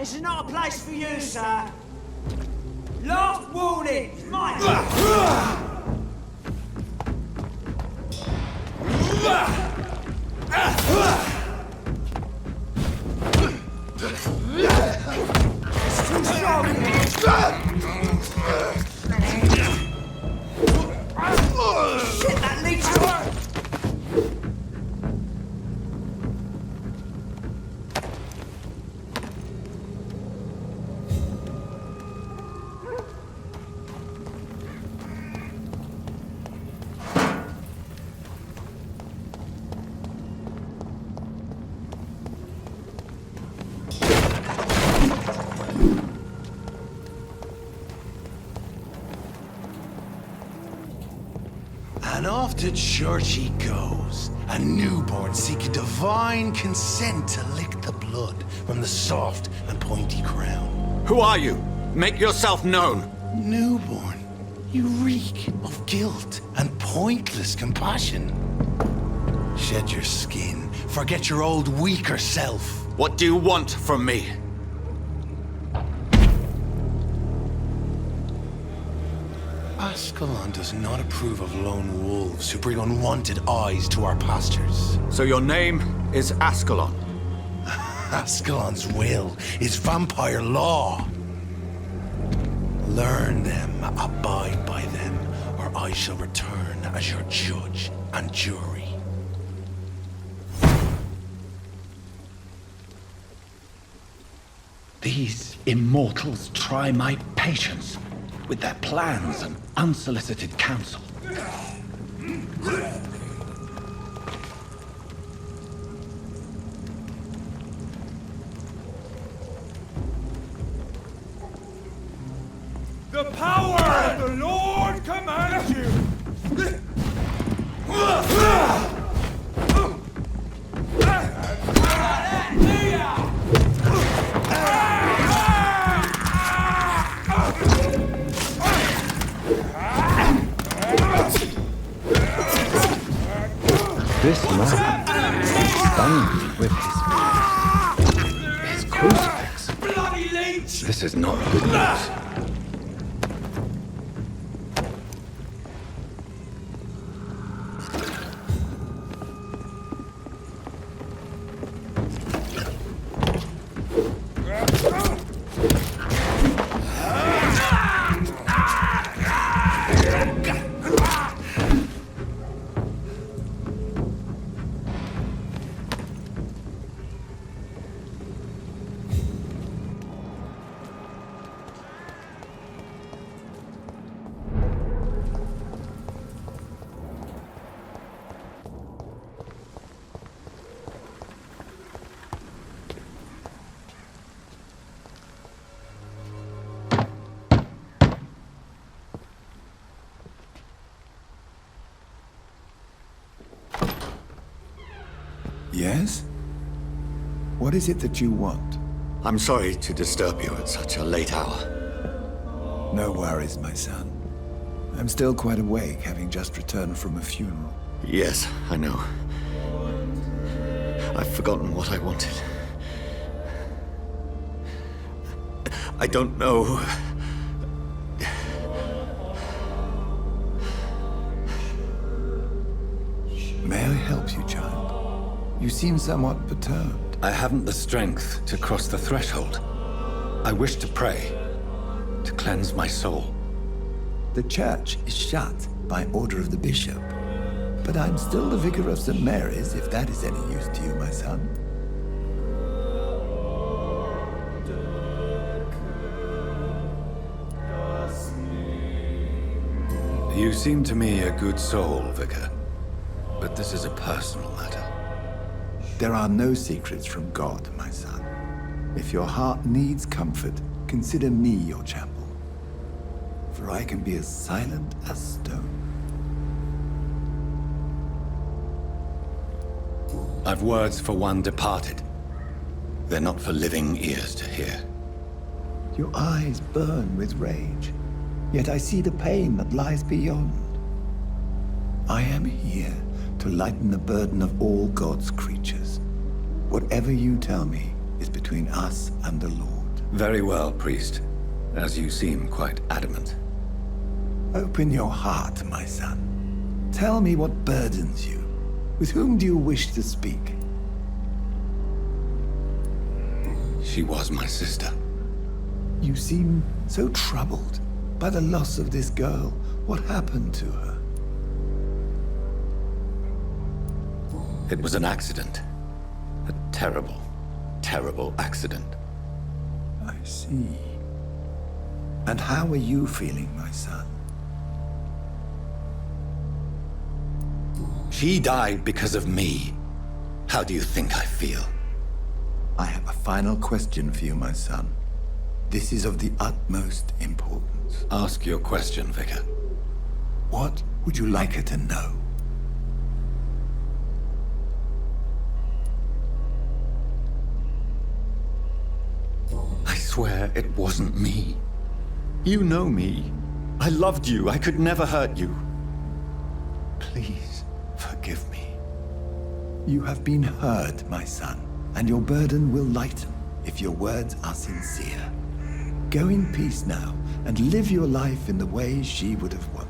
This is not a place for you, sir. Last warning, mine. It's too strong. Shit, that leads to... And off to church he goes, a newborn seeking divine consent to lick the blood from the soft and pointy crown. Who are you? Make yourself known. Newborn, you reek of guilt and pointless compassion. Shed your skin, forget your old weaker self. What do you want from me? Ascalon does not approve of lone wolves who bring unwanted eyes to our pastures. So your name is Ascalon. Ascalon's will is vampire law. Learn them, abide by them, or I shall return as your judge and jury. These immortals try my patience with their plans and unsolicited counsel. The power of the Lord commands you! This man stunned with his crucifix. Bloody leech! This is not good news. Yes? What is it that you want? I'm sorry to disturb you at such a late hour. No worries, my son. I'm still quite awake, having just returned from a funeral. Yes, I know. I've forgotten what I wanted. I don't know. May I help you, child? You seem somewhat perturbed. I haven't the strength to cross the threshold. I wish to pray, to cleanse my soul. The church is shut by order of the bishop. But I'm still the vicar of St. Mary's, if that is any use to you, my son. You seem to me a good soul, Vicar. But this is a personal matter. There are no secrets from God, my son. If your heart needs comfort, consider me your chapel. For I can be as silent as stone. I've words for one departed. They're not for living ears to hear. Your eyes burn with rage, yet I see the pain that lies beyond. I am here to lighten the burden of all God's creatures. Whatever you tell me is between us and the Lord. Very well, priest. As you seem quite adamant. Open your heart, my son. Tell me what burdens you. With whom do you wish to speak? She was my sister. You seem so troubled by the loss of this girl. What happened to her? It was an accident. A terrible, terrible accident. I see. And how are you feeling, my son? She died because of me. How do you think I feel? I have a final question for you, my son. This is of the utmost importance. Ask your question, Vicar. What would you like her to know? I swear it wasn't me. You know me. I loved you. I could never hurt you. Please, forgive me. You have been heard, my son, and your burden will lighten if your words are sincere. Go in peace now, and live your life in the way she would have wanted.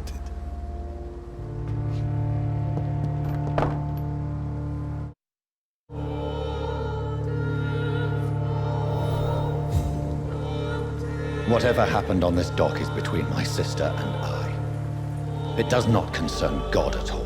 Whatever happened on this dock is between my sister and I. It does not concern God at all.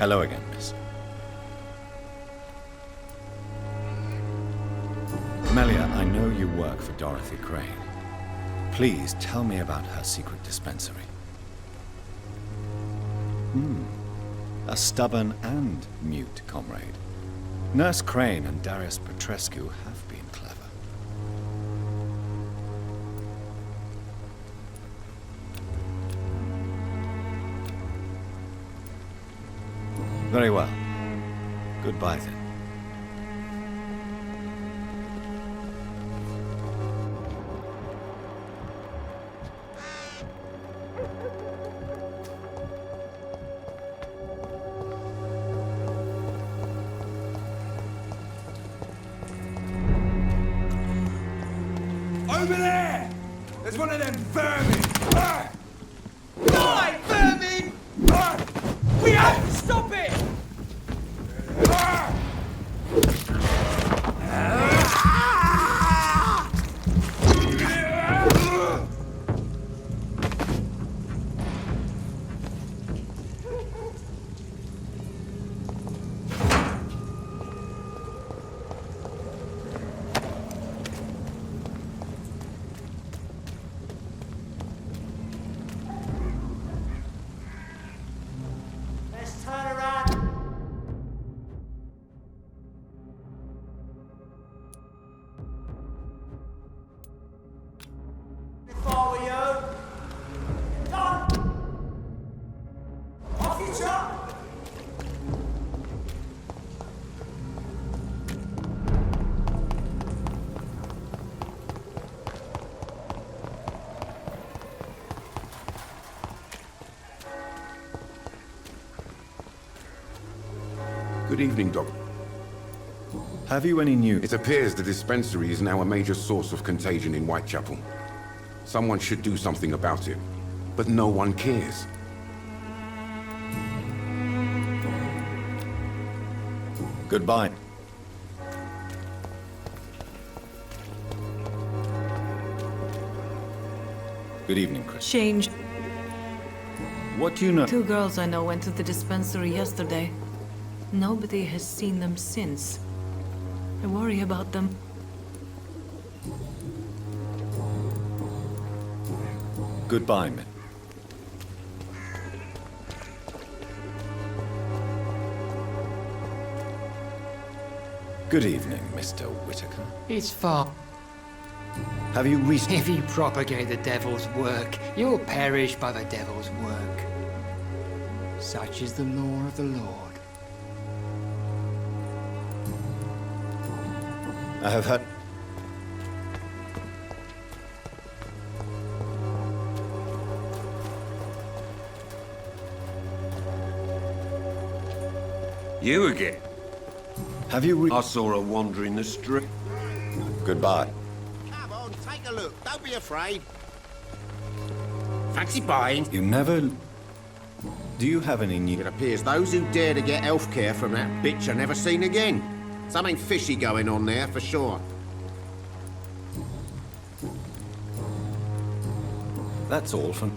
Hello again, miss. Melia, I know you work for Dorothy Crane. Please tell me about her secret dispensary. A stubborn and mute comrade. Nurse Crane and Darius Petrescu have been clever. Very well. Goodbye, then. Over there! There's one of them vermin! Ah! Die, vermin! Ah! We have to stop it! Ah! Let's turn around. If I were you, done. Off you chop. Good evening, Doc. Have you any news? It appears the dispensary is now a major source of contagion in Whitechapel. Someone should do something about it, but no one cares. Goodbye. Good evening, Chris. Change. What do you know? 2 girls I know went to the dispensary yesterday. Nobody has seen them since. I worry about them. Goodbye, men. Good evening, Mr. Whitaker. It's far. Have you recently... If you propagate the devil's work, you'll perish by the devil's work. Such is the law of the Lord. I have had... You again? Have you I saw her wandering the street. Goodbye. Come on, take a look. Don't be afraid. Fancy buying? You never... Do you have any new... It appears those who dare to get healthcare from that bitch are never seen again. Something fishy going on there, for sure. That's all from...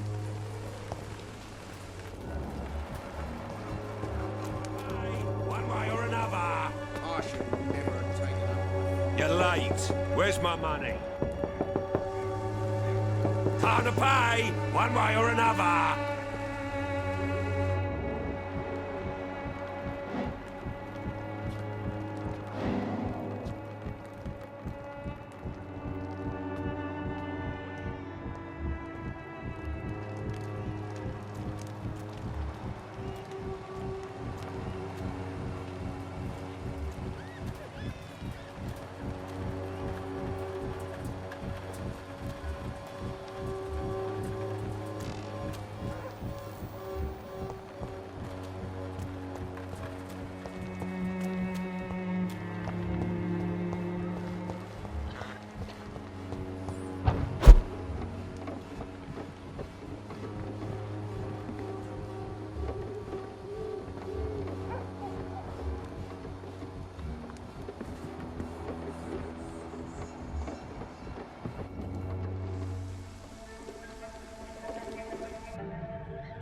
One way or another. I should never have taken up. You're late. Where's my money? Time to pay, one way or another.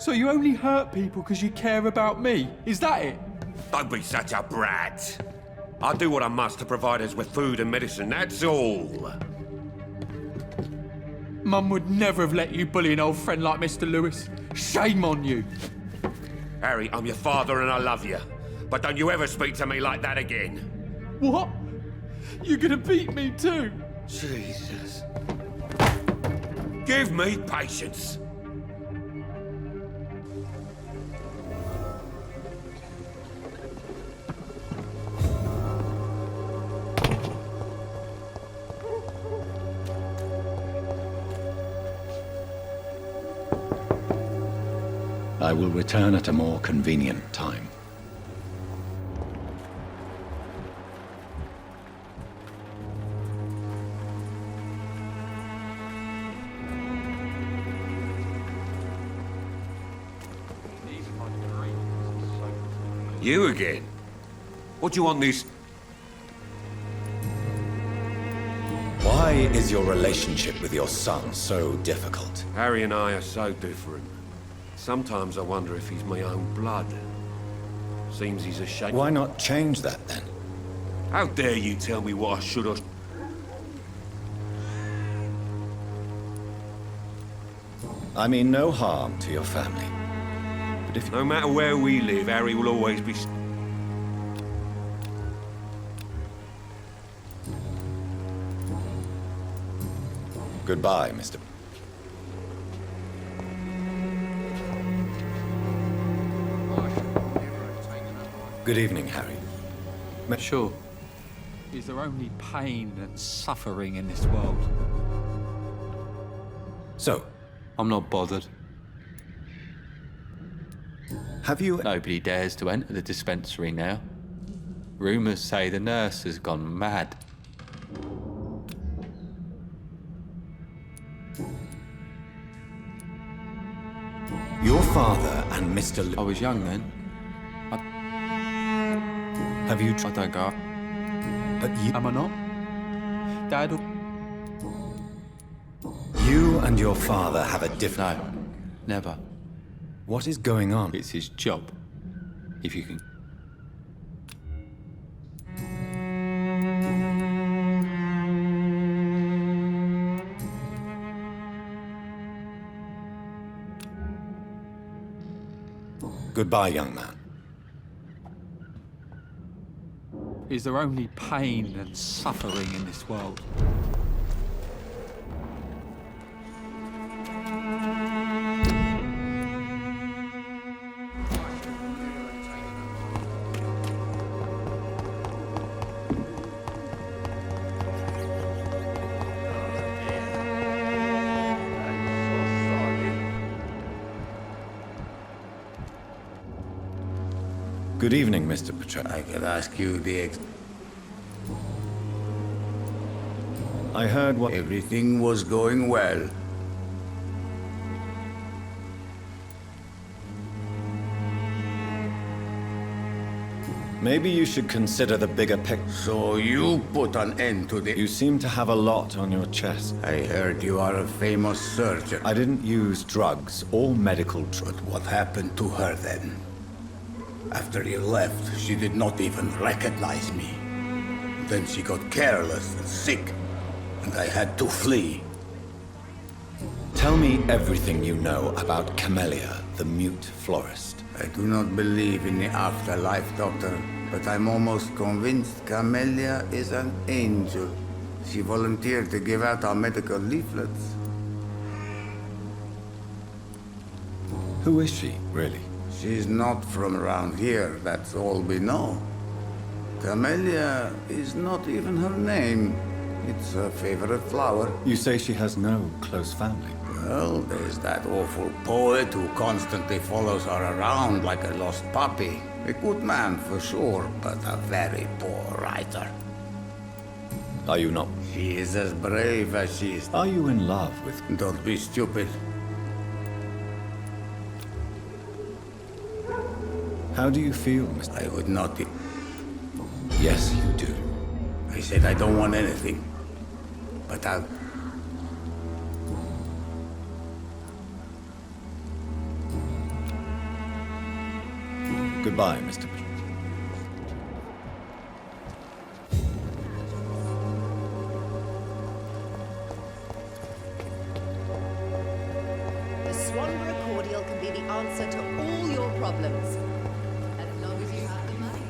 So you only hurt people because you care about me? Is that it? Don't be such a brat. I do what I must to provide us with food and medicine, that's all. Mum would never have let you bully an old friend like Mr. Lewis. Shame on you. Harry, I'm your father and I love you. But don't you ever speak to me like that again. What? You're gonna beat me too? Jesus. Give me patience. I will return at a more convenient time. You again? What do you want this? Why is your relationship with your son so difficult? Harry and I are so different. Sometimes I wonder if he's my own blood. Seems he's ashamed. Why not change that then? How dare you tell me what I should or... I mean no harm to your family. But if... No matter where we live, Harry will always be... Goodbye, Mr. Good evening, Harry. Sure. Is there only pain and suffering in this world? So, I'm not bothered. have you... Nobody dares to enter the dispensary now. Rumours say the nurse has gone mad. Your father and Mr. I was young then. Have you... I don't go. But you... Am I not? Dad? You and your father have a different... No, never. What is going on? It's his job. If you can... Goodbye, young man. Is there only pain and suffering in this world? Good evening, Mr. Petrescu. I could ask you I heard what... Everything was going well. Maybe you should consider the bigger picture. So you put an end to the... You seem to have a lot on your chest. I heard you are a famous surgeon. I didn't use drugs or medical But what happened to her then? After you left, she did not even recognize me. Then she got careless and sick, and I had to flee. Tell me everything you know about Camellia, the mute florist. I do not believe in the afterlife, Doctor, but I'm almost convinced Camellia is an angel. She volunteered to give out our medical leaflets. Who is she, really? She's not from around here, that's all we know. Camellia is not even her name. It's her favorite flower. You say she has no close family? Well, there's that awful poet who constantly follows her around like a lost puppy. A good man for sure, but a very poor writer. Are you not? She is as brave as she is. Are you in love with... Don't be stupid. How do you feel, Mr. I would not... Yes, you do. I said I don't want anything. But I'll... Goodbye, Mr. The Swanborough cordial can be the answer to all your problems. As long as you have the money.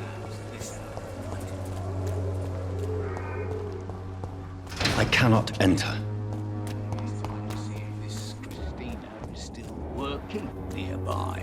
I cannot enter. This Christina is still working nearby.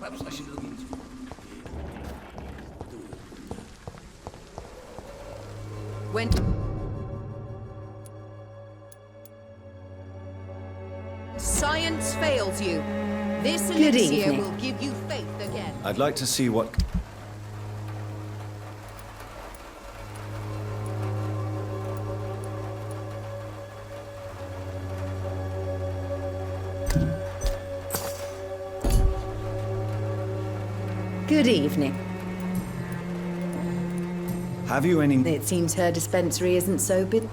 Perhaps I should look into it. When science fails you, this elixir will give you faith again. I'd like to see what... Good evening. Have you any... It seems her dispensary isn't so big.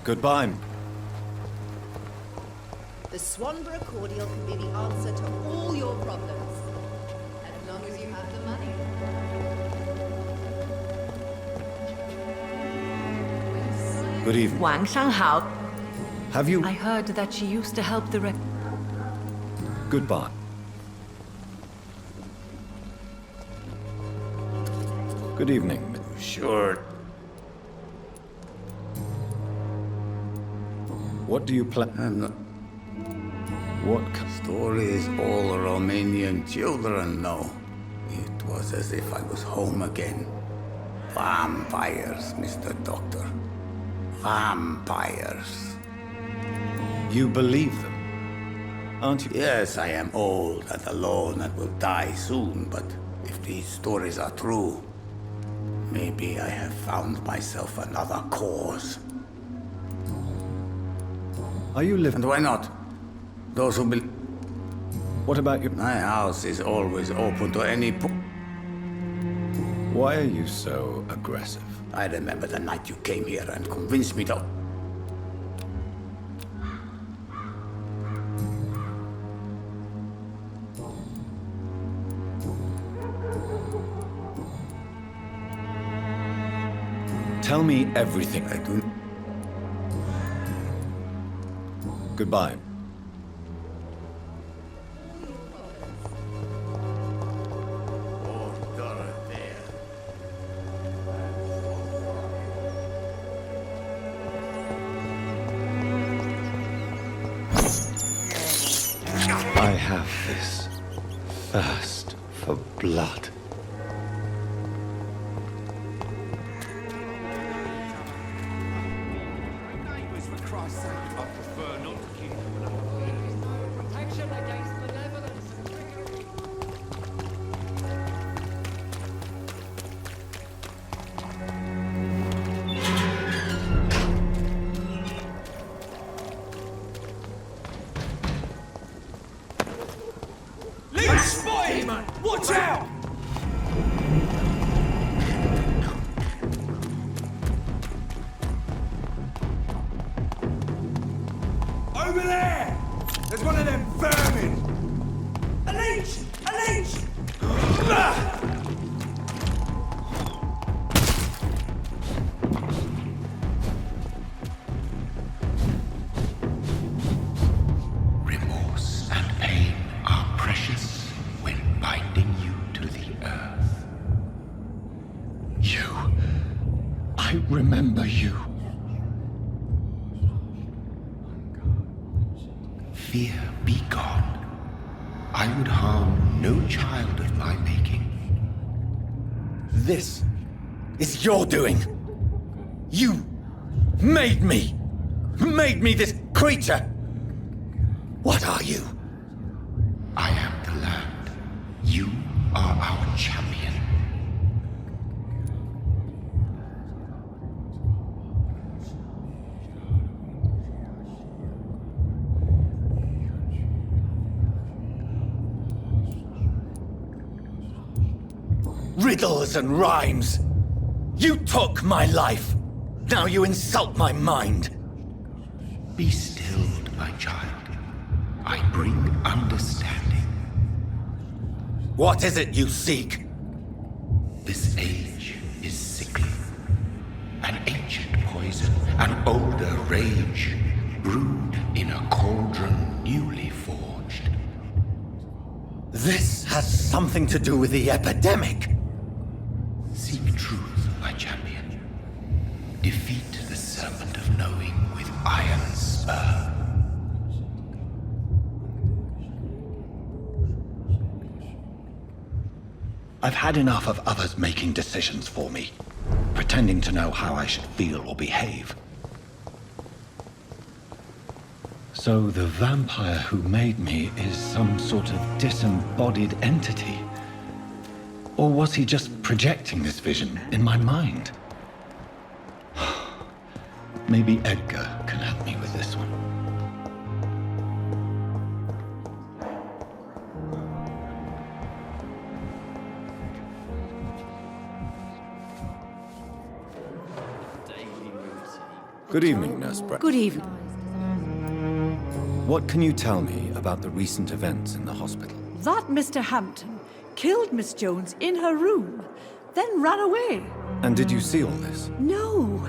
Goodbye. The Swanborough cordial can be the answer to all your problems, as long as you have the money. Good evening. Wang Shanghao. Have you... I heard that she used to help the Goodbye. Good evening. Sure. What do you plan? I'm not... What... Stories all Romanian children know. It was as if I was home again. Vampires, Mr. Doctor. Vampires. You believe them, aren't you? Yes, I am old and alone and will die soon, but if these stories are true, maybe I have found myself another cause. Are you living? And why not? Those who believe... What about you? My house is always open to any... Why are you so aggressive? I remember the night you came here and convinced me to... Tell me everything. I do... Goodbye. I have this thirst for blood. Watch out! Over there! There's one of them vermin! A leech! A leech! Remorse and pain are precious when binding you to the earth. You. I remember you. Fear be gone. I would harm no child of my making. This is your doing. You made me this creature. What are you? I am the land. You are our champion. Riddles and rhymes. You took my life. Now you insult my mind. Be stilled, my child. I bring understanding. What is it you seek? This age is sickly. An ancient poison, an older rage, brewed in a cauldron newly forged. This has something to do with the epidemic. Seek truth, my champion. Defeat the serpent of knowing with iron spur. I've had enough of others making decisions for me, pretending to know how I should feel or behave. So the vampire who made me is some sort of disembodied entity? Or was he just projecting this vision in my mind? Maybe Edgar can help me with this one. Good evening, Nurse Brett. Good evening. What can you tell me about the recent events in the hospital? That Mr. Hampton killed Miss Jones in her room, then ran away. And did you see all this? No.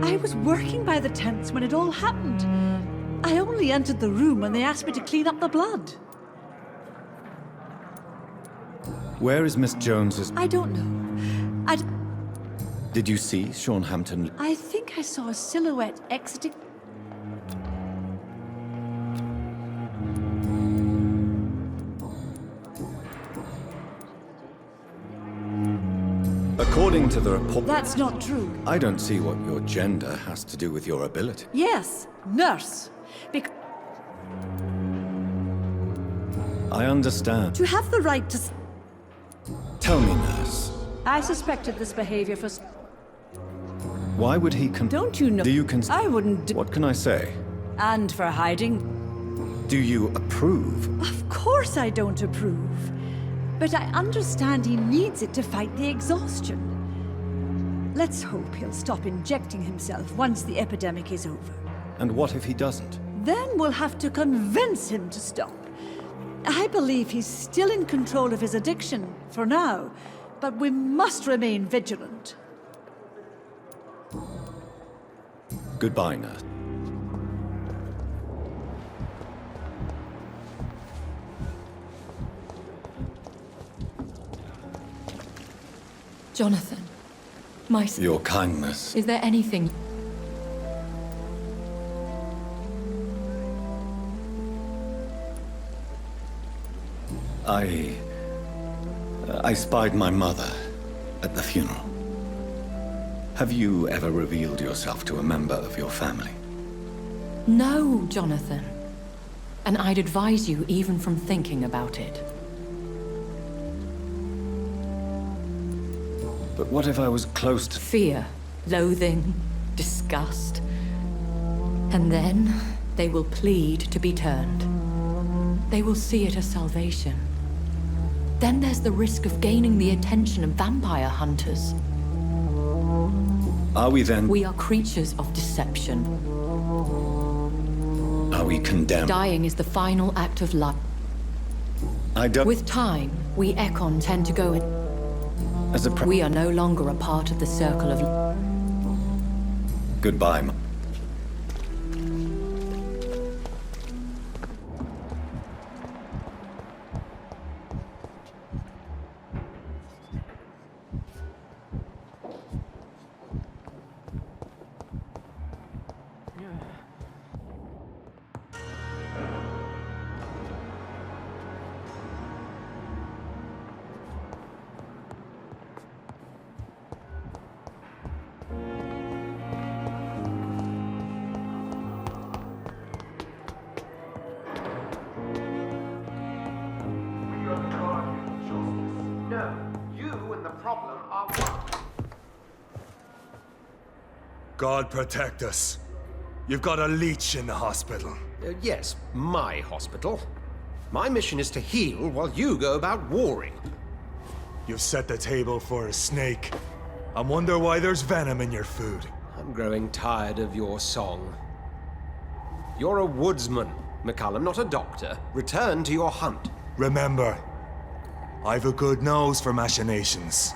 I was working by the tents when it all happened. I only entered the room when they asked me to clean up the blood. Where is Miss Jones's... I don't know. Did you see Sean Hampton? I think I saw a silhouette exiting... According to the report... That's not true. I don't see what your gender has to do with your ability. Yes, nurse. I understand. To have the right to... Tell me, nurse. I suspected this behavior for... Why would he Don't you know... Do you I wouldn't... What can I say? And for hiding... Do you approve? Of course I don't approve. But I understand he needs it to fight the exhaustion. Let's hope he'll stop injecting himself once the epidemic is over. And what if he doesn't? Then we'll have to convince him to stop. I believe he's still in control of his addiction, for now, but we must remain vigilant. Goodbye, nurse. Jonathan, my son. Your kindness. Is there anything... I spied my mother at the funeral. Have you ever revealed yourself to a member of your family? No, Jonathan. And I'd advise you even from thinking about it. But what if I was close to... Fear, loathing, disgust. And then they will plead to be turned. They will see it as salvation. Then there's the risk of gaining the attention of vampire hunters. Are we then... We are creatures of deception. Are we condemned? Dying is the final act of life. I don't... With time, we Ekon tend to go in... As a we are no longer a part of the circle of... Goodbye, God protect us. You've got a leech in the hospital. Yes, my hospital. My mission is to heal while you go about warring. You've set the table for a snake. I wonder why there's venom in your food. I'm growing tired of your song. You're a woodsman, McCallum, not a doctor. Return to your hunt. Remember, I've a good nose for machinations.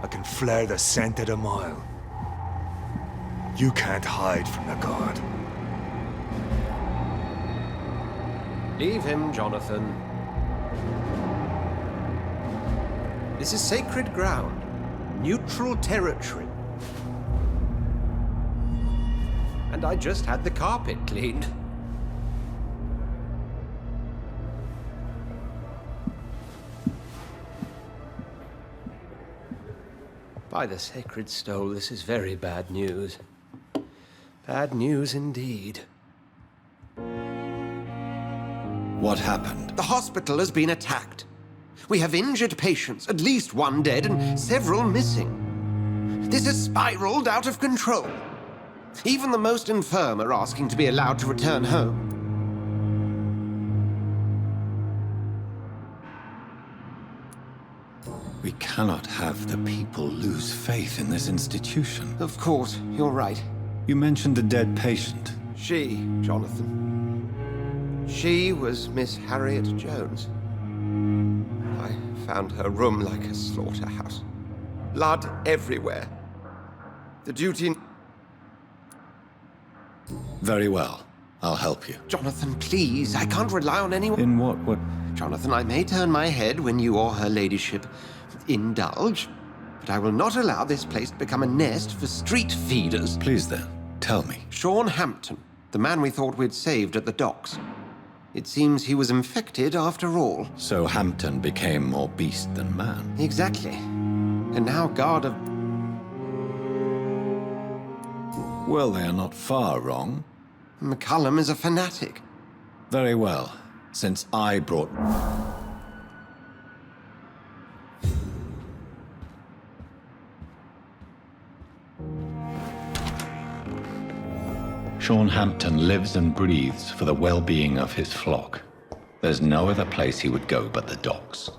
I can flare the scent at a mile. You can't hide from the god. Leave him, Jonathan. This is sacred ground. Neutral territory. And I just had the carpet cleaned. By the sacred stole, this is very bad news. Bad news indeed. What happened? The hospital has been attacked. We have injured patients, at least one dead and several missing. This has spiraled out of control. Even the most infirm are asking to be allowed to return home. We cannot have the people lose faith in this institution. Of course, you're right. You mentioned a dead patient. She, Jonathan. She was Miss Harriet Jones. I found her room like a slaughterhouse. Blood everywhere. The duty... Very well. I'll help you. Jonathan, please. I can't rely on anyone. In what? Jonathan, I may turn my head when you or her ladyship indulge, but I will not allow this place to become a nest for street feeders. Please then, tell me. Sean Hampton, the man we thought we'd saved at the docks. It seems he was infected after all. So Hampton became more beast than man. Exactly. And now guard of... Well, they are not far wrong. McCullum is a fanatic. Very well. Since I brought... Sean Hampton lives and breathes for the well-being of his flock. There's no other place he would go but the docks.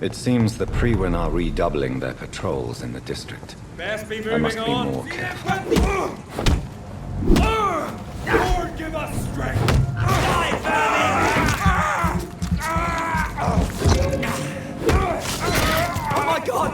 It seems the Priwen are redoubling their patrols in the district. Best be I must moving be on. more careful. Lord, give us strength. Die, oh my God!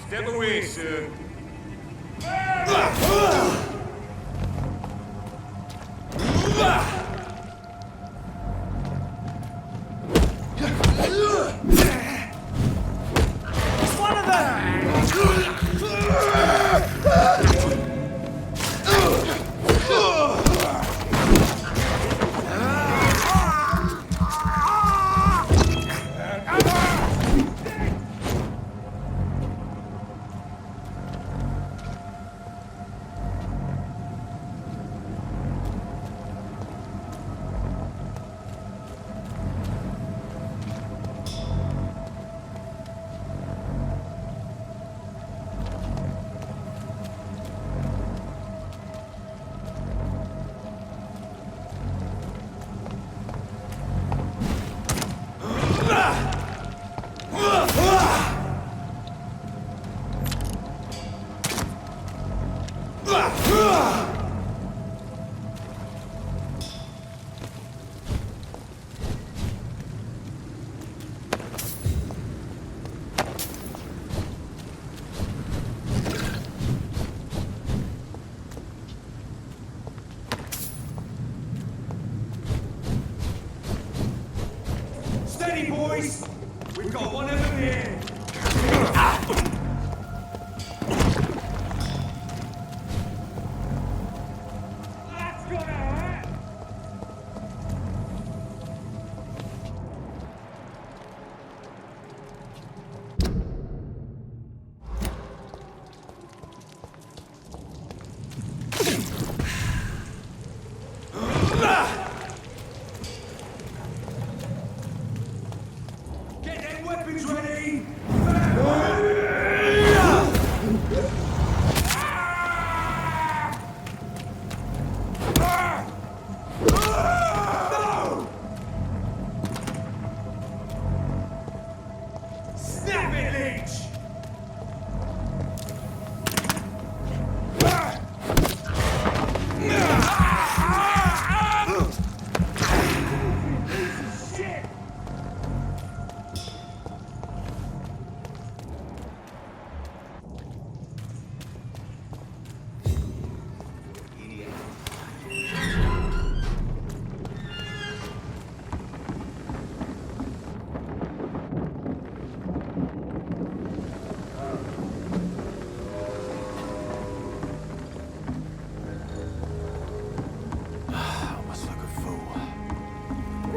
Step away, sir. It's one of them! Steady, boys! We've got one of them here! That's gonna hurt! Get them weapons ready! No! Snap it, Leech! Shit!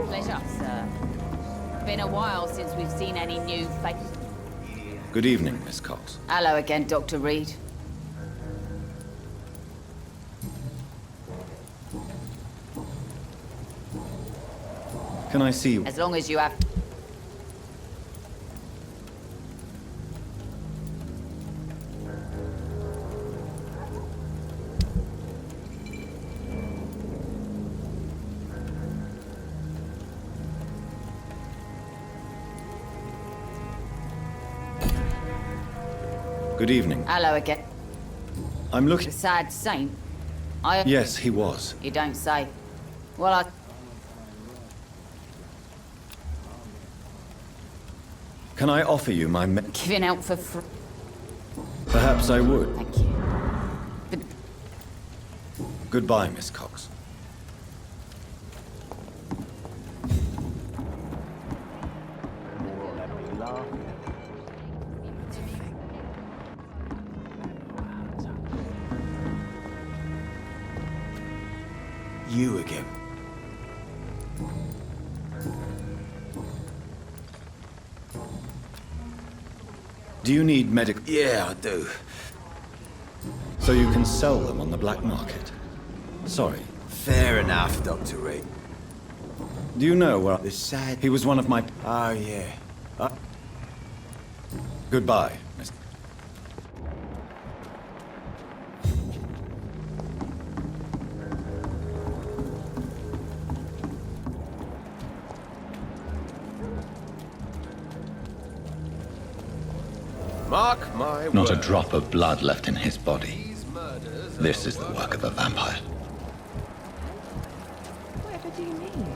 Pleasure, sir. Been a while since we've seen any new faces. Good evening, Miss Cox. Hello again, Dr. Reed. Can I see you? As long as you have... Good evening. Hello again. I'm looking... The sad saint? Yes, he was. You don't say. Well, Can I offer you my giving out for free. Perhaps I would. Thank you. But Goodbye, Miss Cox. You again. Do you need medical... Yeah, I do. So you can sell them on the black market? Sorry. Fair enough, Dr. Reed. Do you know where... The sad... He was one of my... Oh, yeah. Goodbye, Miss... Mark my Not a word. drop of blood left in his body. This is the work of a vampire. Whatever do you mean?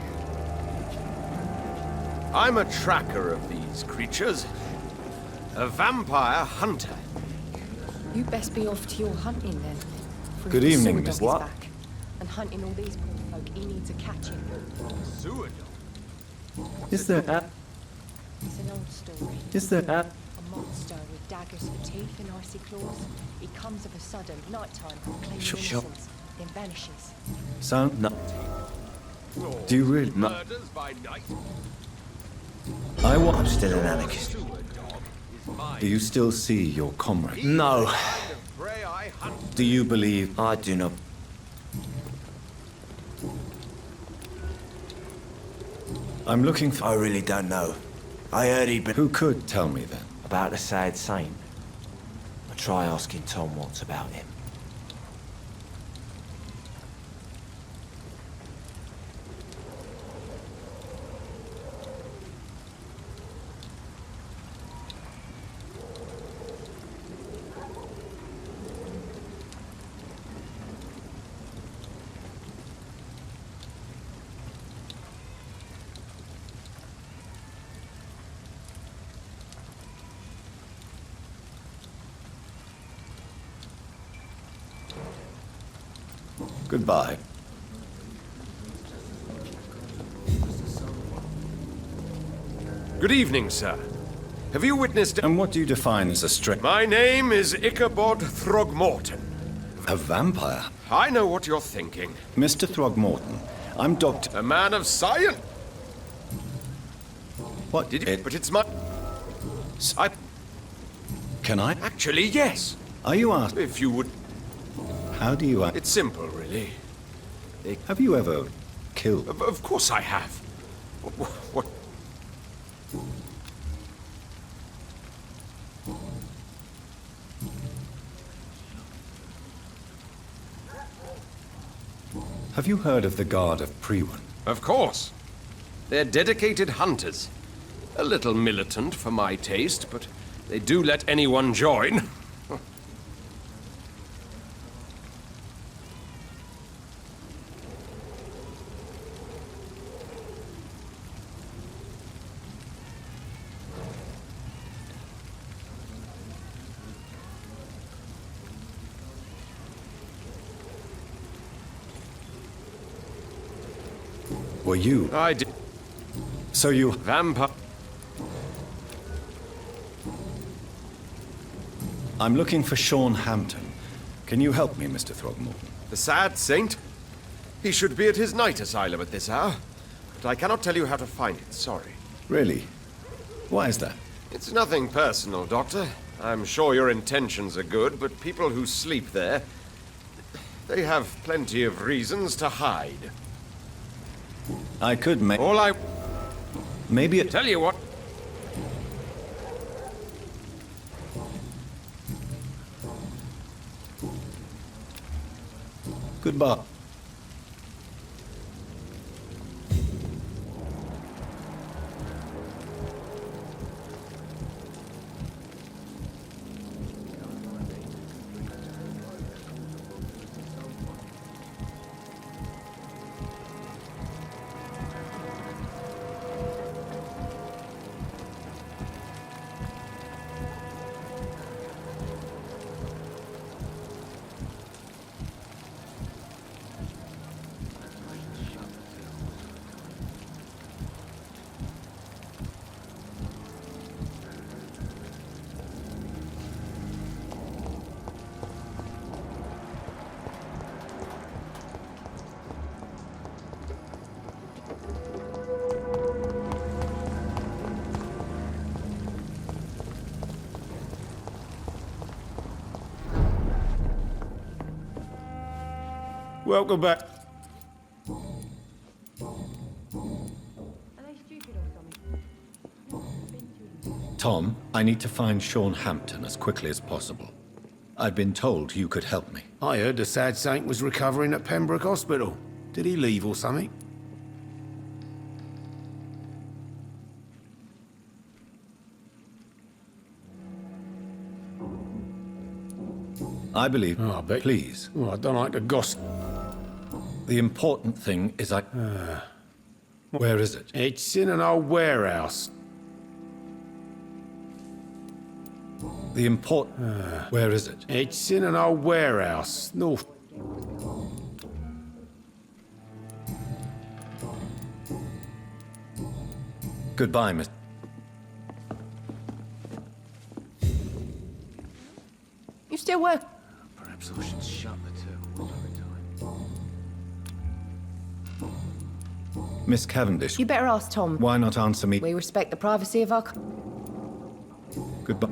I'm a tracker of these creatures. A vampire hunter. You best be off to your hunting then. For Good if the evening, sewer Miss- dog is What? back and hunting all these poor folk, he needs a catching. Sewer Is there... It's an old story. Is there... A monster with daggers for teeth and icy claws. He comes of a sudden, nighttime, claiming Sure. innocence, then vanishes. Sound... No. Do you really... No. Murders by night. I'm still an anarchist. Do you still see your comrade? No. Do you believe... I do not. I'm looking for... I really don't know. I heard he'd been... Who could tell me then? About the sad saint. I'll try asking Tom what's about him. Goodbye. Good evening, sir. Have you witnessed... And what do you define as a stray... My name is Ichabod Throgmorton. A vampire? I know what you're thinking. Mr. Throgmorton, I'm Dr... A man of science. What Did you? But it's my... I... Can I? Actually, yes. Are you asked... If you would... How do you... It's simple, really. Have you ever killed... Of course I have. What... Have you heard of the Guard of Priwen? Of course. They're dedicated hunters. A little militant for my taste, but they do let anyone join. Were you... I did. So you... Vampire... I'm looking for Sean Hampton. Can you help me, Mr. Throgmorton? The sad saint? He should be at his night asylum at this hour. But I cannot tell you how to find it, sorry. Really? Why is that? It's nothing personal, Doctor. I'm sure your intentions are good, but people who sleep there, they have plenty of reasons to hide. I could make... All I... Maybe it... Tell you what... Goodbye. Welcome back. Tom, I need to find Sean Hampton as quickly as possible. I've been told you could help me. I heard the sad saint was recovering at Pembroke Hospital. Did he leave or something? I believe... Oh, I bet. Please. Oh, I don't like to gossip. The important thing is Where is it? It's in an old warehouse. The Where is it? It's in an old warehouse, north. Goodbye, Miss... You still work? Perhaps I should shut the till. Miss Cavendish, You better ask Tom. why not answer me? We respect the privacy of our... Goodbye.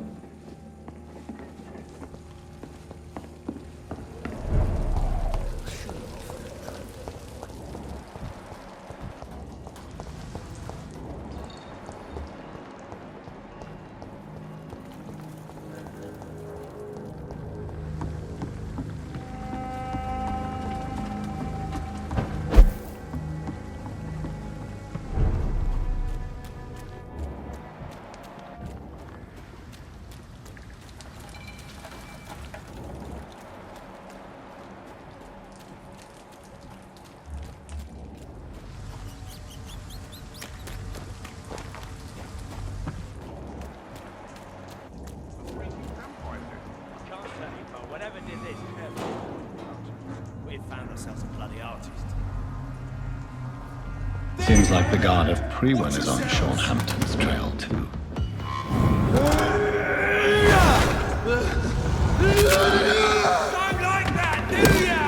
Seems like the guard of Prewen is on Sean Hampton's trail, too. Don't like that, do ya?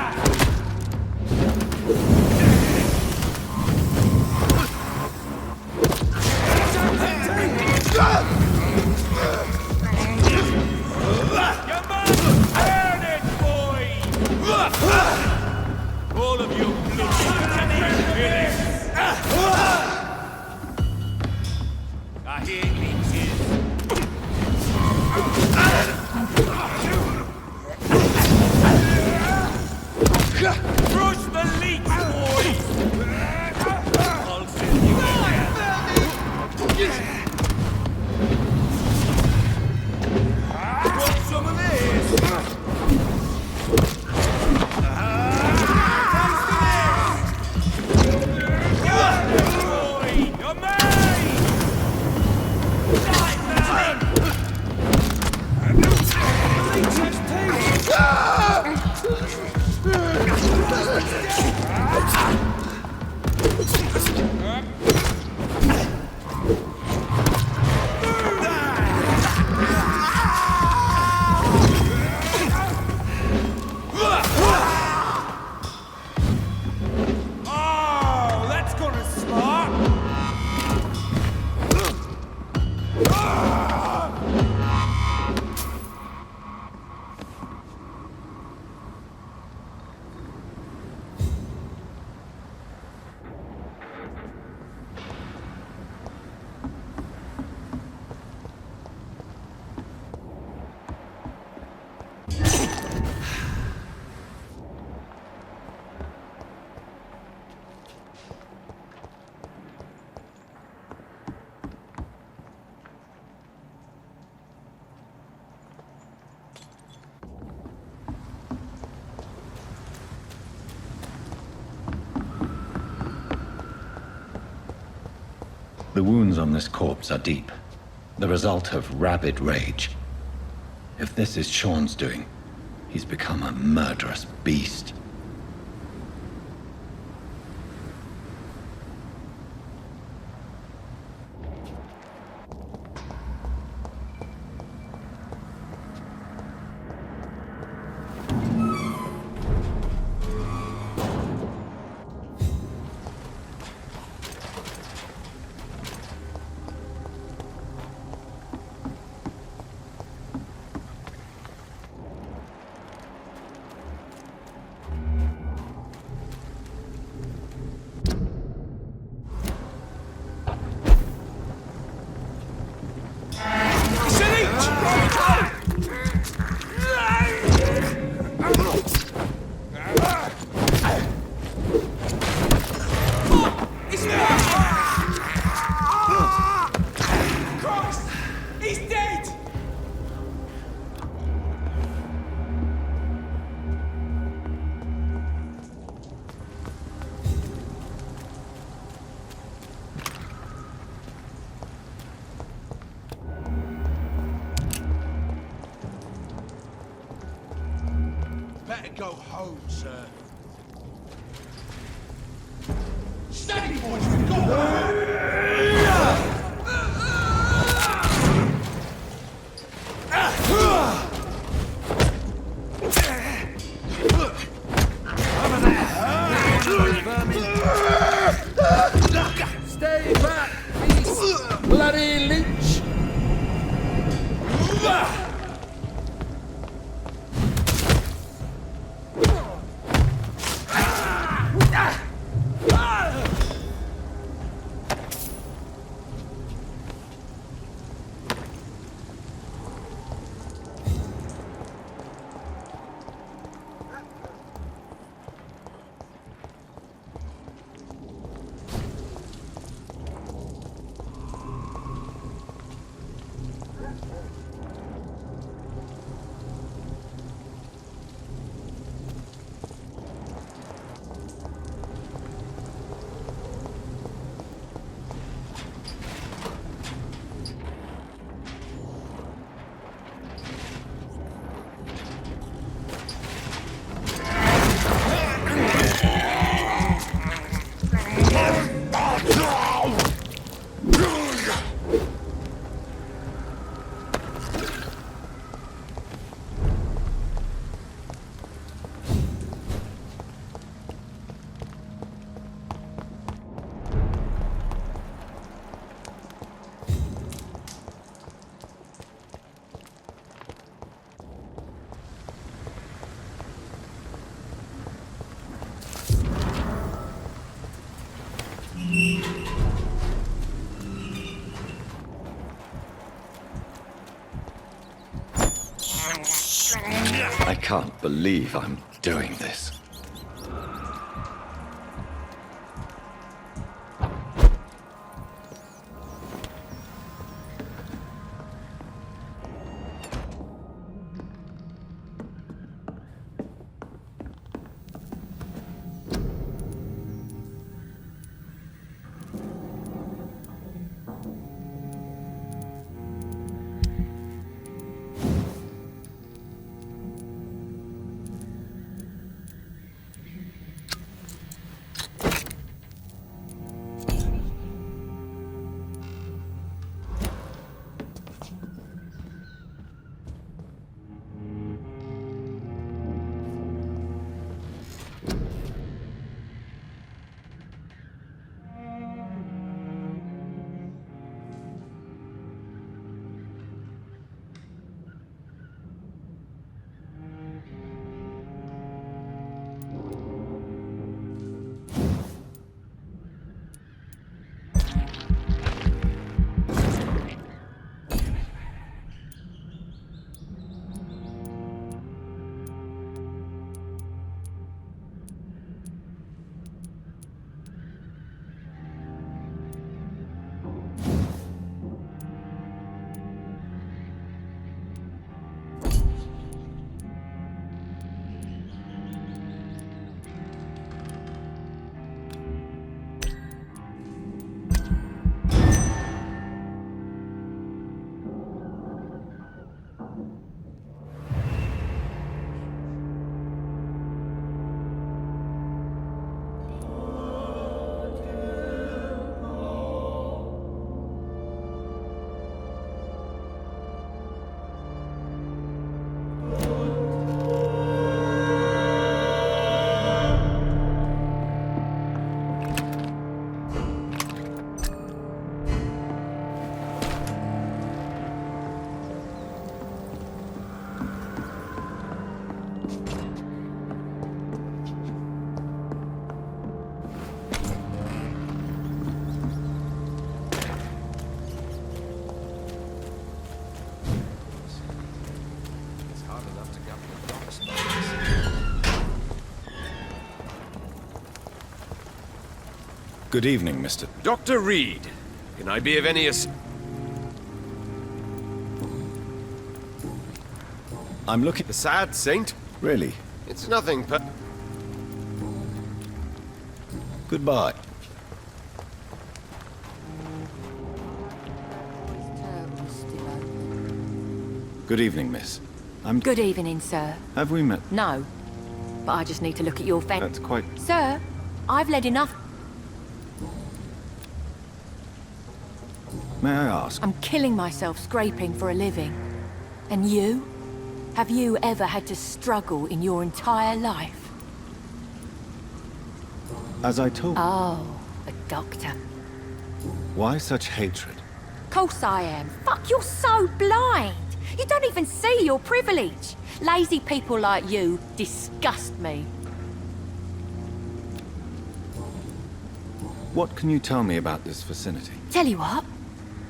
Earn it, boy! All of you I hear leeches. Crush the leech, boys! I'll send you want some of this? Oh, that's gonna smart. The wounds on this corpse are deep, the result of rabid rage. If this is Sean's doing, he's become a murderous beast. Better go home, sir. Steady, boys, we've got Stay back, you bloody leech! I can't believe I'm doing this. Good evening, Mr. Dr. Reed, can I be of any I'm looking... The sad saint? Really? It's nothing Goodbye. Good evening, miss. Good evening, sir. Have we met? No, but I just need to look at your fence. That's quite... Sir, I've led enough. May I ask? I'm killing myself scraping for a living. And you? Have you ever had to struggle in your entire life? As I told... Oh, a doctor. Why such hatred? Course I am. Fuck, you're so blind. You don't even see your privilege. Lazy people like you disgust me. What can you tell me about this vicinity? Tell you what,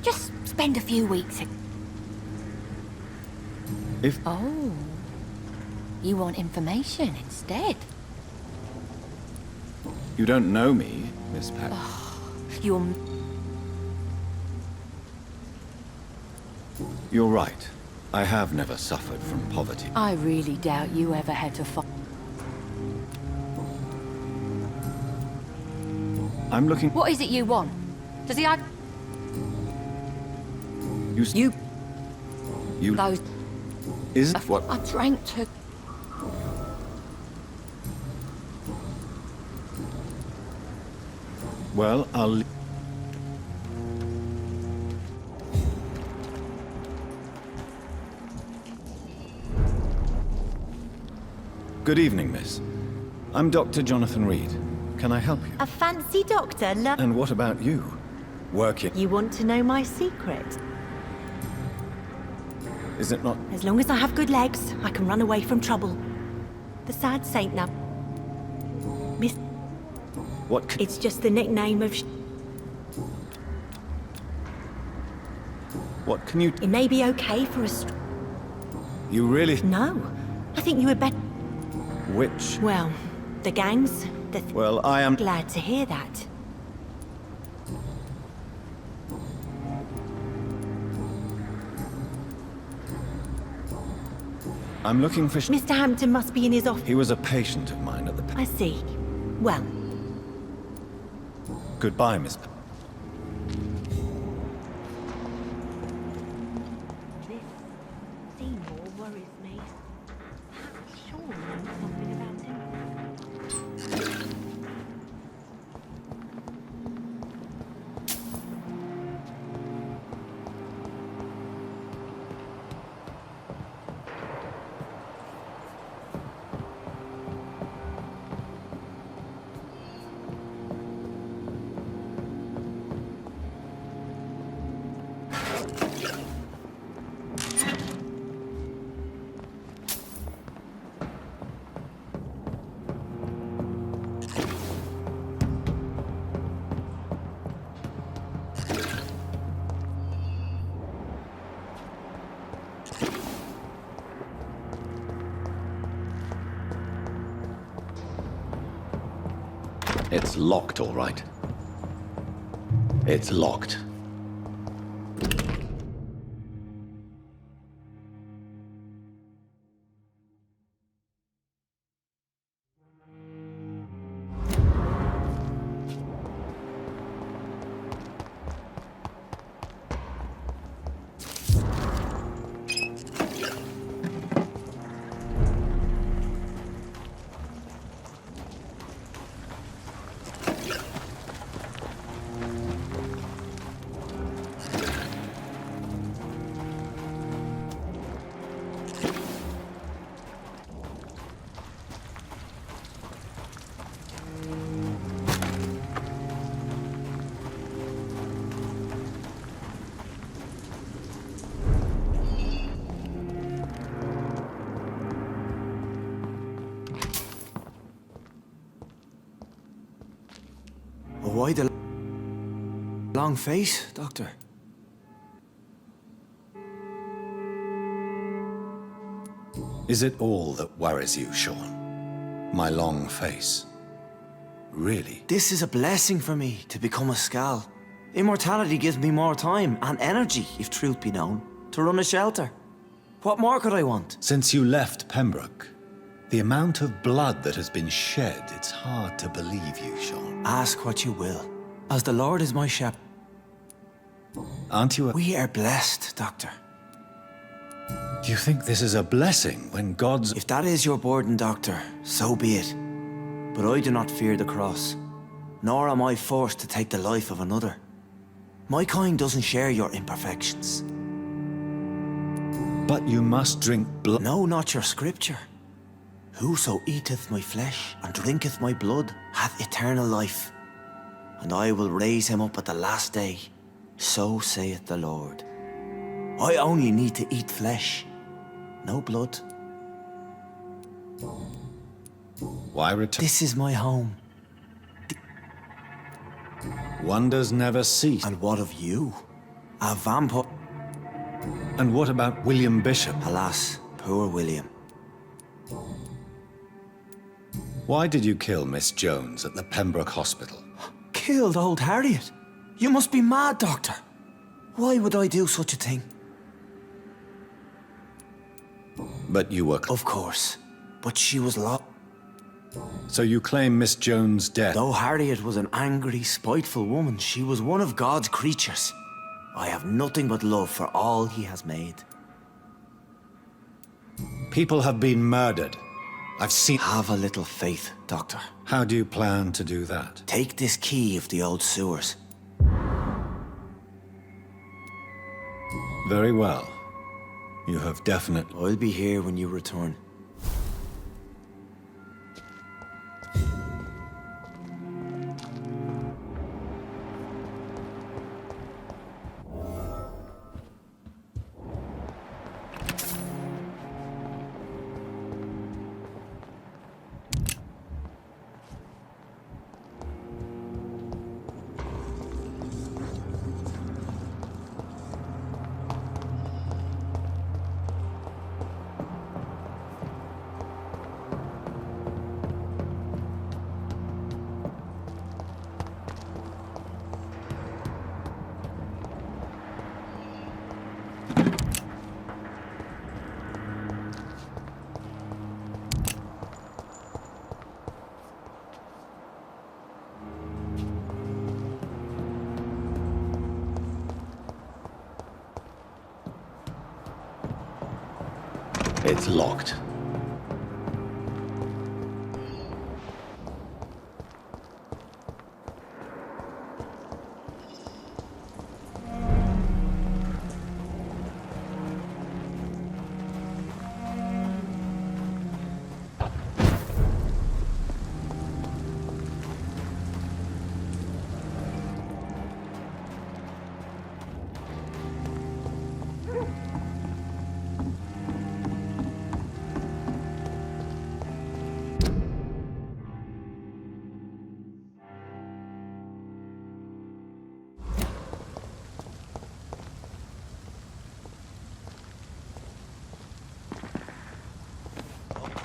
just spend a few weeks... If... Oh, you want information instead? You don't know me, Miss Pat. You're right. I have never suffered from poverty. I really doubt you ever had to fight. I'm looking... What is it you want? Does he... You... Those... Is what... I drank to... Well, I'll... Good evening, miss. I'm Dr. Jonathan Reed. Can I help you? A fancy doctor, And what about you? Working... You want to know my secret? Is it not... As long as I have good legs, I can run away from trouble. The sad saint now. Miss... What... It's just the nickname of... What can you... It may be okay for a... You really... No. I think you had better... Which? Well, the gangs... Well, I am... Glad to hear that. I'm looking for... Mr. Hampton must be in his office. He was a patient of mine at the... I see. Well... Goodbye, Miss... Seymour worries me. Perhaps Sean knows something about him. It's locked, all right. It's locked. Why the long face, Doctor? Is it all that worries you, Sean? My long face? really? This is a blessing for me, to become a Skal. Immortality gives me more time and energy, if truth be known, to run a shelter. What more could I want? Since you left Pembroke, the amount of blood that has been shed, it's hard to believe you, Sean. Ask what you will. As the Lord is my shepherd. Aren't you We are blessed, Doctor. Do you think this is a blessing when God's... If that is your burden, Doctor, so be it. But I do not fear the cross, nor am I forced to take the life of another. My kind doesn't share your imperfections. But you must drink blood. No, not your scripture. Whoso eateth my flesh and drinketh my blood hath eternal life, and I will raise him up at the last day. So saith the Lord. I only need to eat flesh, no blood. Why return? This is my home. Wonders never cease. And what of you? A vampire. And what about William Bishop? Alas, poor William. Why did you kill Miss Jones at the Pembroke Hospital? Killed old Harriet? You must be mad, Doctor. Why would I do such a thing? But you were... Of course. But she was lost. So you claim Miss Jones' death? Though Harriet was an angry, spiteful woman, she was one of God's creatures. I have nothing but love for all he has made. People have been murdered. I've seen... Have a little faith, Doctor. How do you plan to do that? Take this key of the old sewers. Very well. You have definite... I'll be here when you return. It's locked.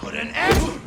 Put an end.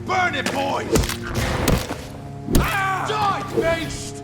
Burn it, boys! Die, beast!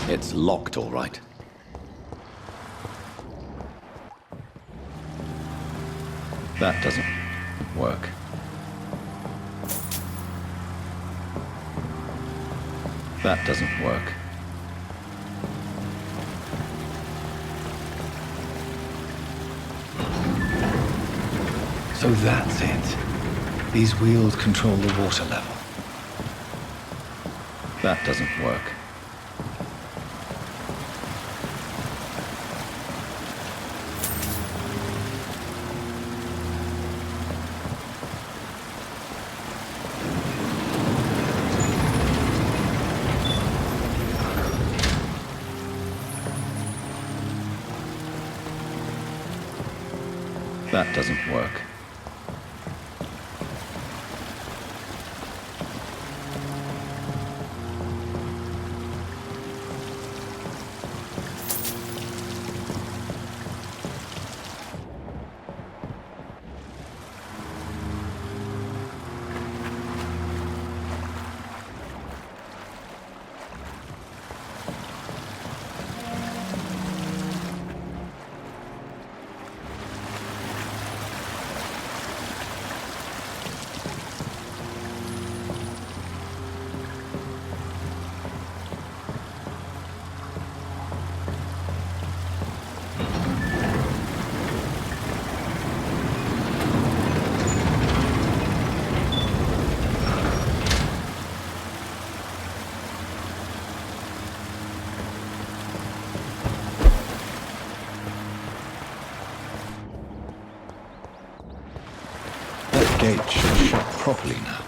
It's locked, all right. That doesn't work. That doesn't work. So that's it. These wheels control the water level. That doesn't work. That doesn't work. Gate should shut properly now.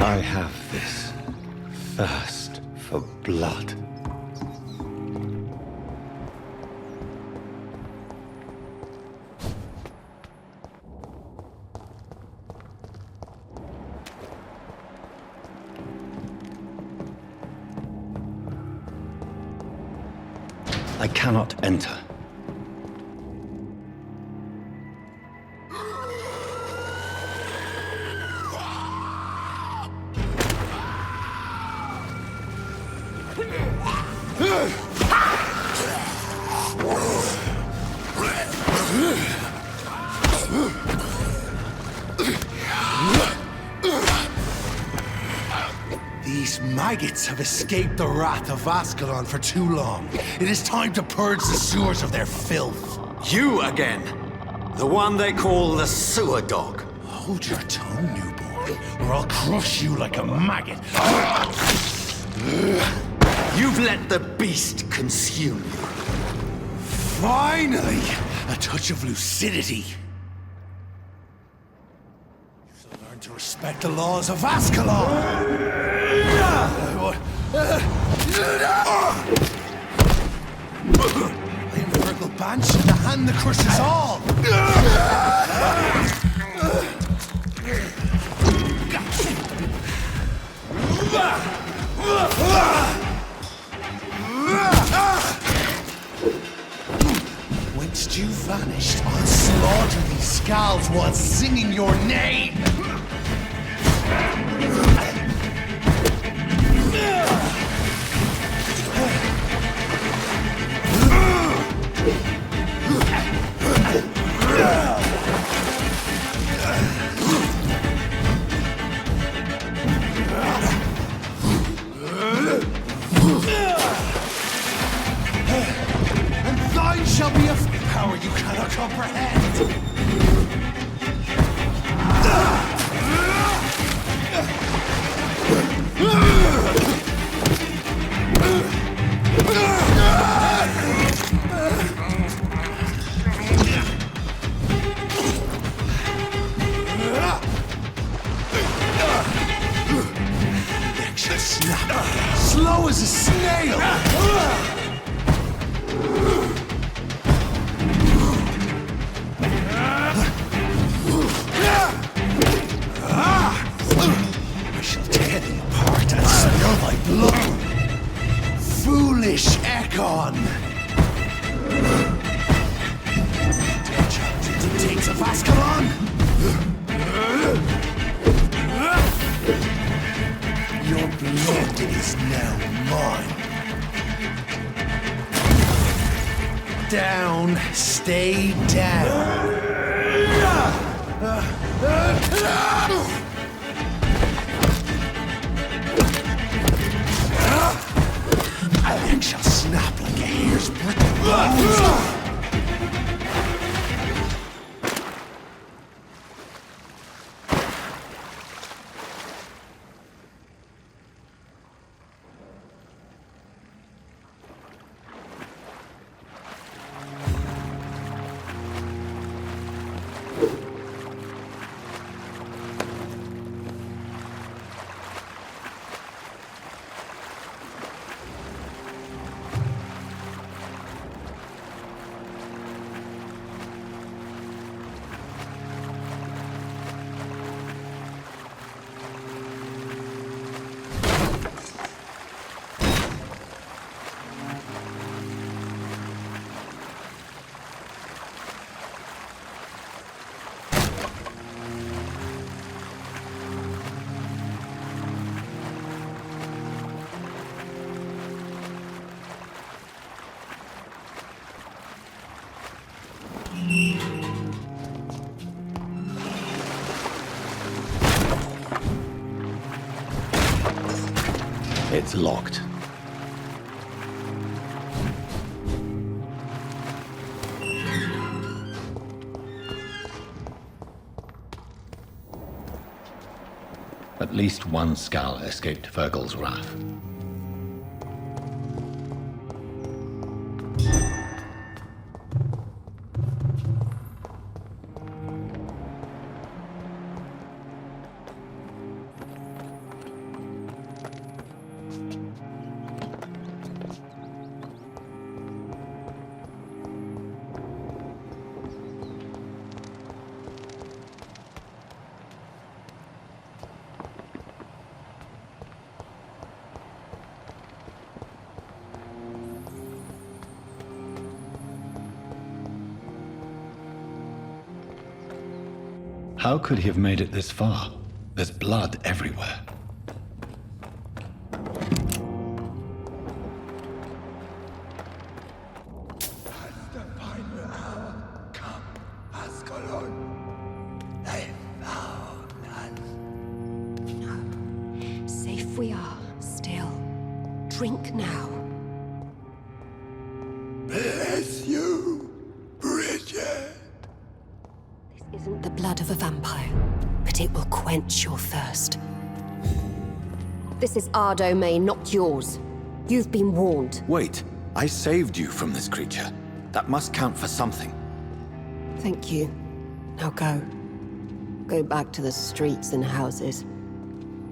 I have this thirst for blood. I cannot enter. These maggots have escaped the wrath of Ascalon for too long. It is time to purge the sewers of their filth. You again! The one they call the sewer dog. Hold your tongue, newborn, or I'll crush you like a maggot. You've let the beast consume you. Finally! A touch of lucidity. You shall learn to respect the laws of Ascalon! I am Virgil Banshee, the hand that crushes all! Whence you vanished, I'll slaughter these skulls while singing your name! And thine shall be a power you cannot comprehend! Slow as a snail! I shall tear thee apart and spill thy blood! Foolish Ekon! Dare challenge the dictates of Ascalon? Your blood is now mine. Down, stay down. My neck shall snap like a hare's brittle bones. It's locked. At least one skull escaped Virgil's wrath. How could he have made it this far? There's blood everywhere. Safe we are, still. Drink now. Bless you, Bridget. This isn't the blood of a vampire, but it will quench your thirst. This is our domain, not yours. You've been warned. Wait, I saved you from this creature. That must count for something. Thank you. Now go. Go back to the streets and houses.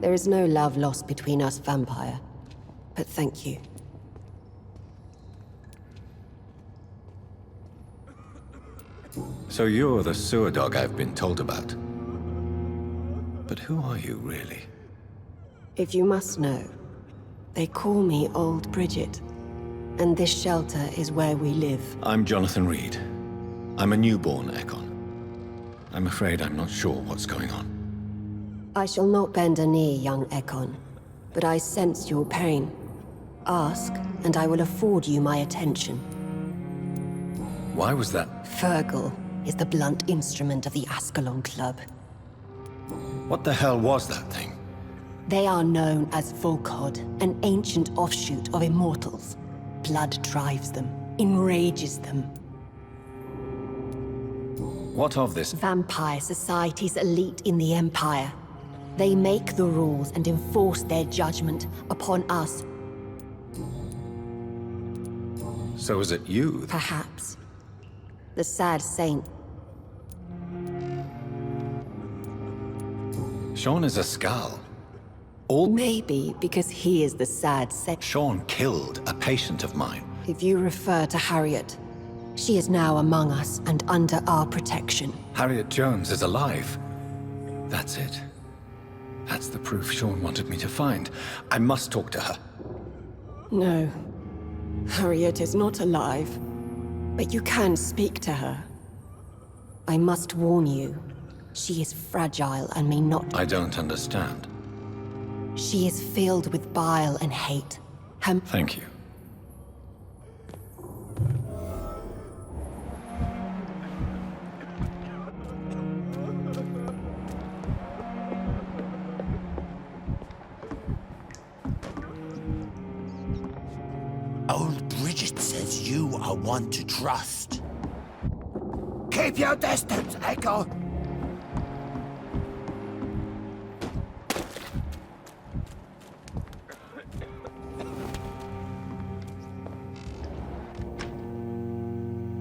There is no love lost between us, vampire. But thank you. So you're the sewer dog I've been told about. But who are you, really? If you must know, they call me Old Bridget. And this shelter is where we live. I'm Jonathan Reed. I'm a newborn Ekon. I'm afraid I'm not sure what's going on. I shall not bend a knee, young Ekon, but I sense your pain. Ask, and I will afford you my attention. Why was that? Fergal is the blunt instrument of the Ascalon Club. What the hell was that thing? They are known as Volkod, an ancient offshoot of immortals. Blood drives them, enrages them. What of this? Vampire society's elite in the Empire. They make the rules and enforce their judgment upon us. So is it you? Perhaps. The sad saint. Sean is a Skal. Maybe because he is the sad saint. Sean killed a patient of mine. If you refer to Harriet, she is now among us and under our protection. Harriet Jones is alive. That's it. That's the proof Sean wanted me to find. I must talk to her. No. Harriet is not alive. But you can speak to her. I must warn you. She is fragile and may not... I don't understand. She is filled with bile and hate. Thank you. Old Bridget says you are one to trust. Keep your distance, Echo.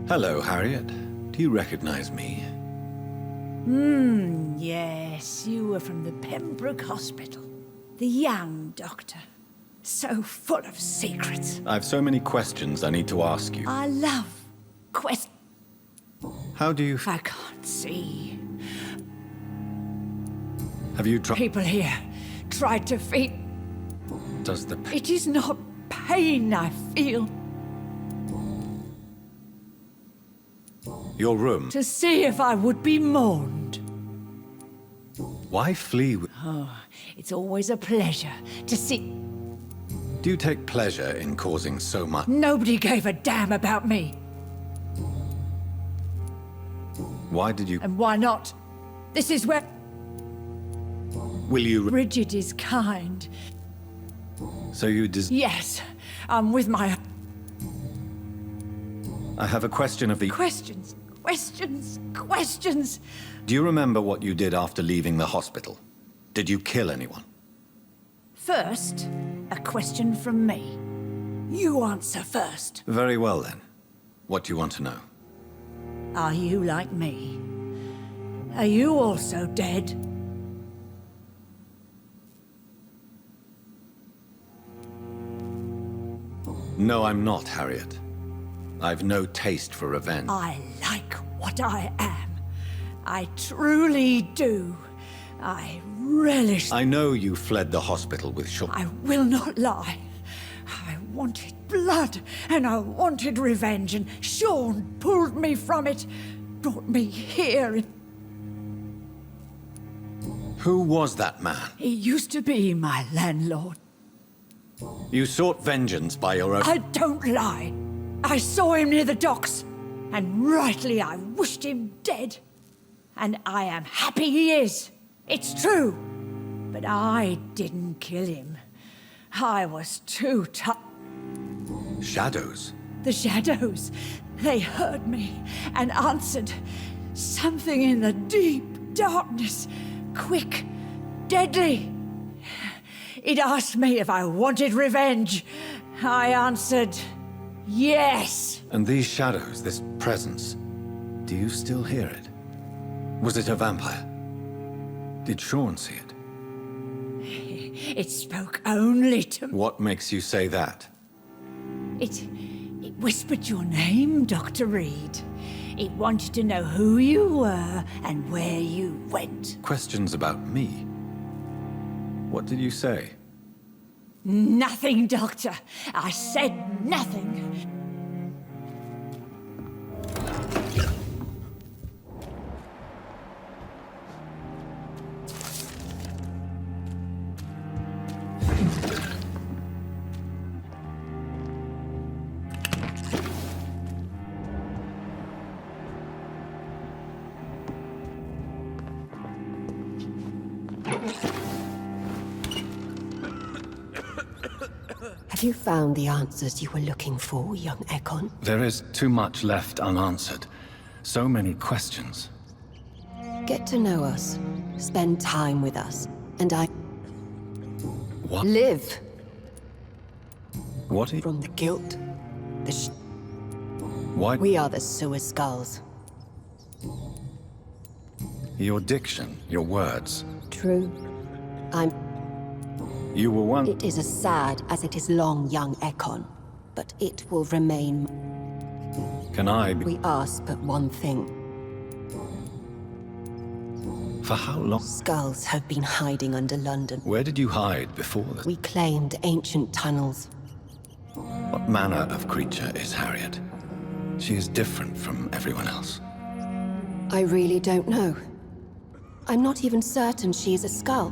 Hello, Harriet. Do you recognize me? Yes, you were from the Pembroke Hospital. The young doctor. So full of secrets. I've so many questions I need to ask you. I love questions. How do you... I can't see. Have you tried... People here tried to feed... Does the... It is not pain I feel. Your room. To see if I would be mourned. Why flee with... Oh, it's always a pleasure to see... Do you take pleasure in causing so much? Nobody gave a damn about me. Why did you... And why not? This is where... Will you... Bridget is kind. So you Yes, I'm with my... I have a question of the... Questions, questions, questions. Do you remember what you did after leaving the hospital? Did you kill anyone? First, a question from me. You answer first. Very well, then. What do you want to know? Are you like me? Are you also dead? No, I'm not, Harriet. I've no taste for revenge. I like what I am. I truly do. I relish... I know you fled the hospital with Sean. I will not lie. I wanted blood, and I wanted revenge, and Sean pulled me from it, brought me here. Who was that man? He used to be my landlord. You sought vengeance by your own... I don't lie. I saw him near the docks, and rightly I wished him dead. And I am happy he is. It's true. But I didn't kill him. I was too tough. Shadows? The shadows. They heard me and answered. Something in the deep darkness. Quick, deadly. It asked me if I wanted revenge. I answered, yes. And these shadows, this presence, do you still hear it? Was it a vampire? Did Sean see it? It spoke only to me. What makes you say that? It whispered your name, Dr. Reed. It wanted to know who you were and where you went. Questions about me? What did you say? Nothing, Doctor. I said nothing. Have you found the answers you were looking for, young Ekon? There is too much left unanswered. So many questions. Get to know us. Spend time with us. And I... What? Live. What? From the guilt. Why? We are the sewer skulls. Your diction, your words. True. You were one... It is as sad as it is long, young Ekon. But it will remain... Can I be... We ask but one thing. For how long? Skulls have been hiding under London. Where did you hide before this? We claimed ancient tunnels. What manner of creature is Harriet? She is different from everyone else. I really don't know. I'm not even certain she is a skull.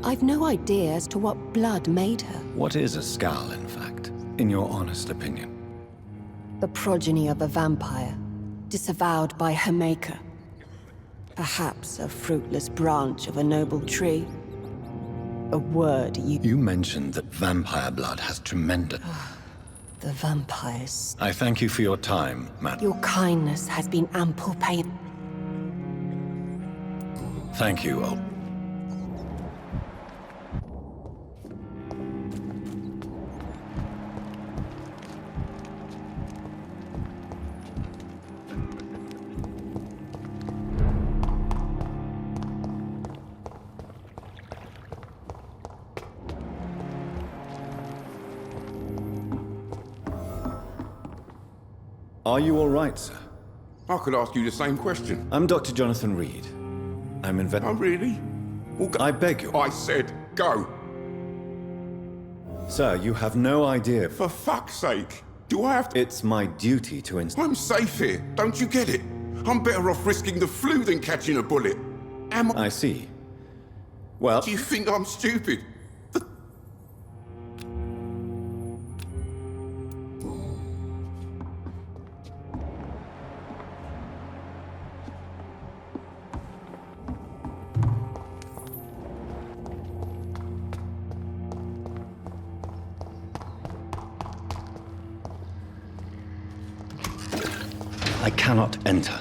I've no idea as to what blood made her. What is a skull, in fact, in your honest opinion? The progeny of a vampire, disavowed by her maker. Perhaps a fruitless branch of a noble tree. A word you... You mentioned that vampire blood has tremendous... The vampires. I thank you for your time, madam. Your kindness has been ample pay... Thank you, old... Are you all right, sir? I could ask you the same question. I'm Dr. Jonathan Reed. I'm Oh, really? Well, go. I beg you. I said go. Sir, you have no idea. For fuck's sake. Do I have to... It's my duty to I'm safe here. Don't you get it? I'm better off risking the flu than catching a bullet. Am I... I see. Well... Do you think I'm stupid? I cannot enter.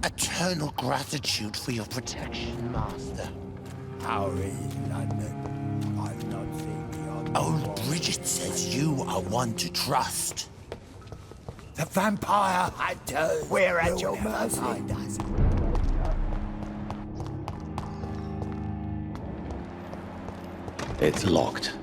Eternal gratitude for your protection, Master. How is London? I've not seen the Old Bridget says you are one to trust. The vampire hunter. We're at your mercy. It's locked.